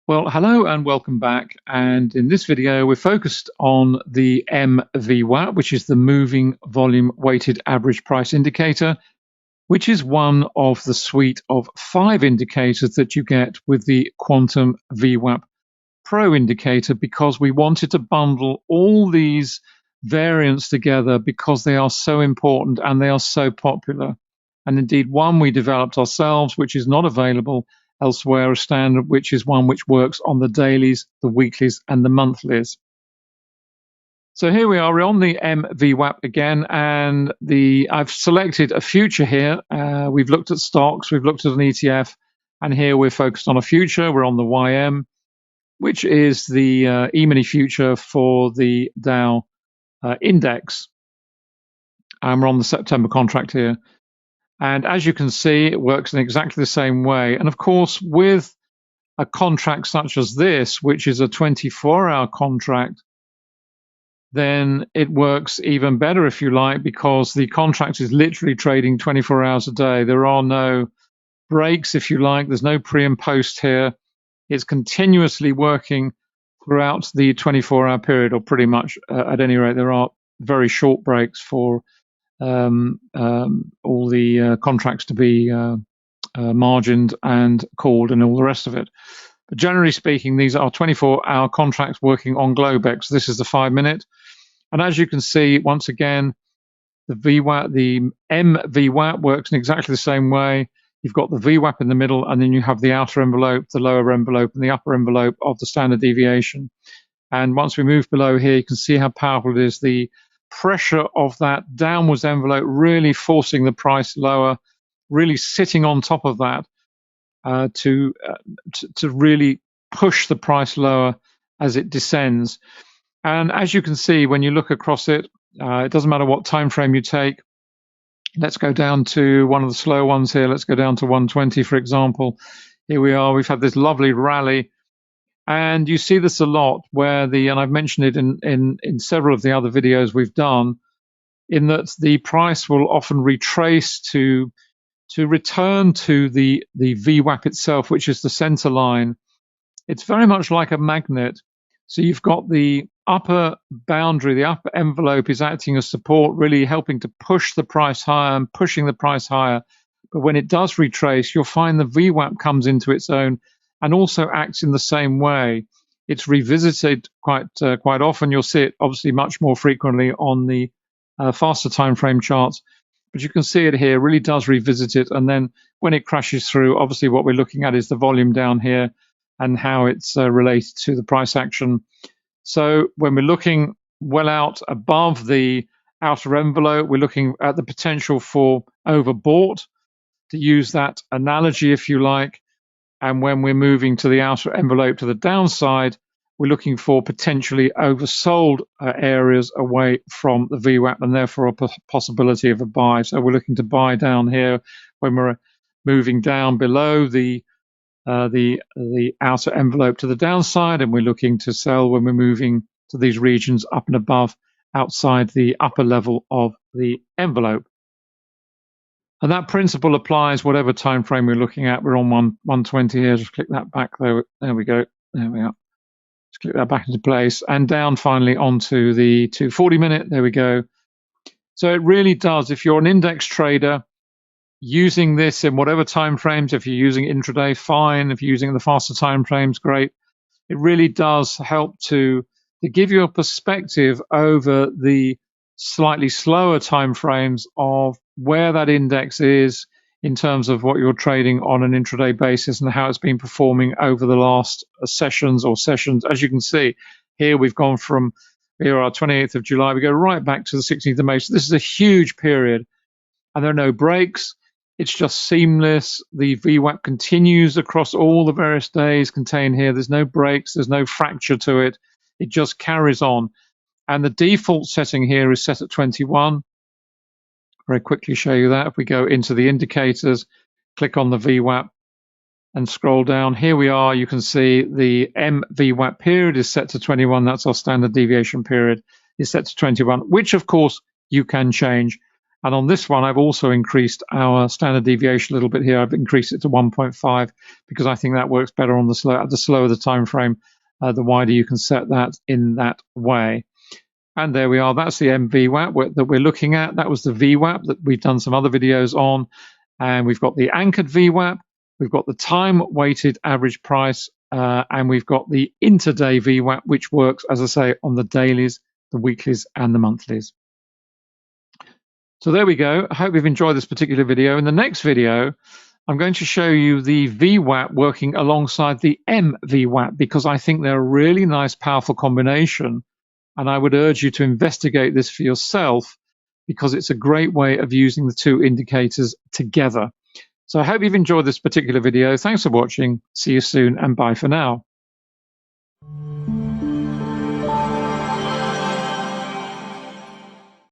Well, hello and welcome back. And in this video, we're focused on the MVWAP, which is the Moving Volume Weighted Average Price Indicator, which is one of the suite of 5 indicators that you get with the Quantum VWAP Pro indicator, because we wanted to bundle all these variants together because they are so important and they are so popular. And indeed, one we developed ourselves, which is not available elsewhere, a standard, which is one which works on the dailies, the weeklies, and the monthlies. So here we are, we're on the MVWAP again, and I've selected a future here. We've looked at stocks, we've looked at an ETF, and here we're focused on a future. We're on the YM, which is the Emini future for the Dow index. And we're on the September contract here. And as you can see, it works in exactly the same way. And of course, with a contract such as this, which is a 24-hour contract, then it works even better, if you like, because the contract is literally trading 24 hours a day. There are no breaks, if you like. There's no pre and post here. It's continuously working throughout the 24-hour period, or pretty much at any rate. There are very short breaks for all the contracts to be margined and called and all the rest of it. But generally speaking, these are 24-hour contracts working on Globex. This is the 5-minute. And as you can see, once again, the MVWAP works in exactly the same way. You've got the VWAP in the middle, and then you have the outer envelope, the lower envelope, and the upper envelope of the standard deviation. And once we move below here, you can see how powerful it is. The pressure of that downwards envelope really forcing the price lower, really sitting on top of that to really push the price lower as it descends. And as you can see, when you look across it, it doesn't matter what time frame you take. Let's go down to one of the slow ones here. Let's go down to 120, for example. Here we are. We've had this lovely rally. And you see this a lot where and I've mentioned it in several of the other videos we've done, in that the price will often retrace to return to the VWAP itself, which is the center line. It's very much like a magnet. So you've got the upper boundary, the upper envelope is acting as support, really helping to push the price higher and pushing the price higher. But when it does retrace, you'll find the VWAP comes into its own and also acts in the same way. It's revisited quite often. You'll see it obviously much more frequently on the faster time frame charts, but you can see it here, really does revisit it. And then when it crashes through, obviously what we're looking at is the volume down here and how it's related to the price action. So when we're looking well out above the outer envelope, we're looking at the potential for overbought, to use that analogy, if you like. And when we're moving to the outer envelope to the downside, we're looking for potentially oversold areas away from the VWAP, and therefore a possibility of a buy. So we're looking to buy down here when we're moving down below the outer envelope to the downside, and we're looking to sell when we're moving to these regions up and above outside the upper level of the envelope. And that principle applies whatever time frame we're looking at. We're on 120 here. Just click that back there. There we go. There we are. Just click that back into place, and down finally onto the 240-minute. There we go. So it really does. If you're an index trader using this in whatever time frames, if you're using intraday, fine. If you're using the faster time frames, great. It really does help to give you a perspective over the slightly slower time frames of where that index is in terms of what you're trading on an intraday basis and how it's been performing over the last sessions. As you can see here, we've gone from here our 28th of July, we go right back to the 16th of May. So this is a huge period, and there are no breaks. It's just seamless. The VWAP continues across all the various days contained here. There's no breaks. There's no fracture to it. It just carries on. And the default setting here is set at 21. Very quickly show you that. If we go into the indicators, click on the VWAP and scroll down, here we are. You can see the MVWAP period is set to 21. That's our standard deviation period, is set to 21, which of course you can change. And on this one, I've also increased our standard deviation a little bit here. I've increased it to 1.5 because I think that works better on the slower the time frame, the wider you can set that in that way. And there we are. That's the MVWAP that we're looking at. That was the VWAP that we've done some other videos on. And we've got the anchored VWAP. We've got the time-weighted average price. And we've got the intraday VWAP, which works, as I say, on the dailies, the weeklies, and the monthlies. So there we go. I hope you've enjoyed this particular video. In the next video, I'm going to show you the VWAP working alongside the MVWAP because I think they're a really nice, powerful combination. And I would urge you to investigate this for yourself because it's a great way of using the two indicators together. So I hope you've enjoyed this particular video. Thanks for watching. See you soon and bye for now.